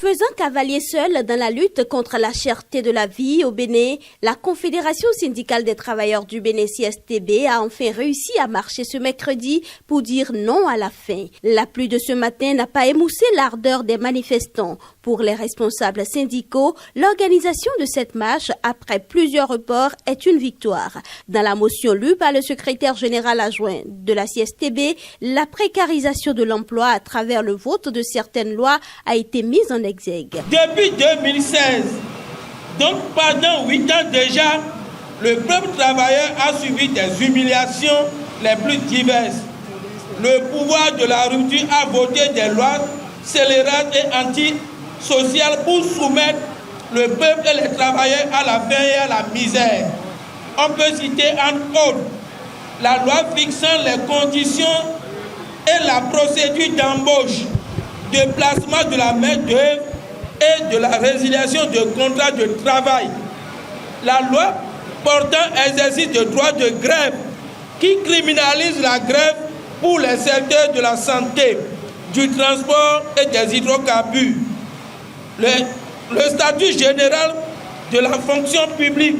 Faisant cavalier seul dans la lutte contre la cherté de la vie au Bénin, la Confédération syndicale des travailleurs du Bénin CSTB a enfin réussi à marcher ce mercredi pour dire non à la faim. La pluie de ce matin n'a pas émoussé l'ardeur des manifestants. Pour les responsables syndicaux, l'organisation de cette marche, après plusieurs reports, est une victoire. Dans la motion lue par le secrétaire général adjoint de la CSTB, la précarisation de l'emploi à travers le vote de certaines lois a été mise en exergue. Depuis 2016, donc pendant 8 ans déjà, le peuple travailleur a subi des humiliations les plus diverses. Le pouvoir de la rupture a voté des lois scélérates et antisociales pour soumettre le peuple et les travailleurs à la faim et à la misère. On peut citer entre autres la loi fixant les conditions et la procédure d'embauche, de placement de la main-d'œuvre et de la résiliation de contrats de travail. La loi portant exercice de droit de grève qui criminalise la grève pour les secteurs de la santé, du transport et des hydrocarbures. Le statut général de la fonction publique,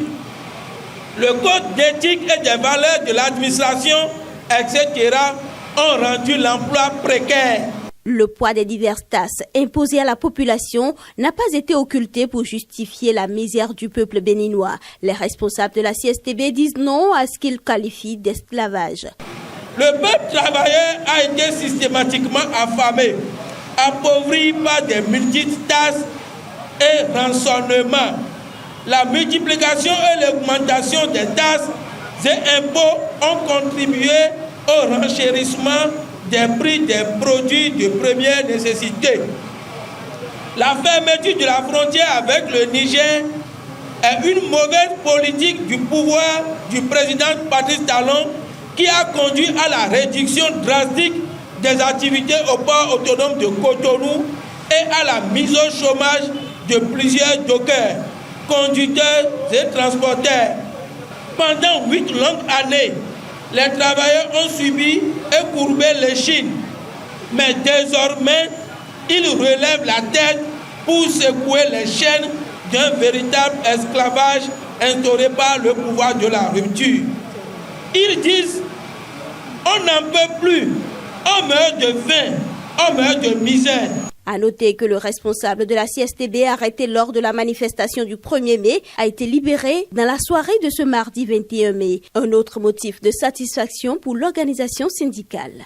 le code d'éthique et des valeurs de l'administration, etc. ont rendu l'emploi précaire. Le poids des diverses tasses imposées à la population n'a pas été occulté pour justifier la misère du peuple béninois. Les responsables de la CSTB disent non à ce qu'ils qualifient d'esclavage. Le peuple travailleur a été systématiquement affamé, appauvri par des multiples tasses et rançonnements. La multiplication et l'augmentation des tasses et impôts ont contribué au renchérissement des prix des produits de première nécessité. La fermeture de la frontière avec le Niger est une mauvaise politique du pouvoir du président Patrice Talon qui a conduit à la réduction drastique des activités au port autonome de Cotonou et à la mise au chômage de plusieurs dockers, conducteurs et transporteurs. Pendant 8 longues années, les travailleurs ont subi et courbé l'échine. Mais désormais, ils relèvent la tête pour secouer les chaînes d'un véritable esclavage instauré par le pouvoir de la rupture. Ils disent, on n'en peut plus, on meurt de faim, on meurt de misère. À noter que le responsable de la CSTB arrêté lors de la manifestation du 1er mai a été libéré dans la soirée de ce mardi 21 mai. Un autre motif de satisfaction pour l'organisation syndicale.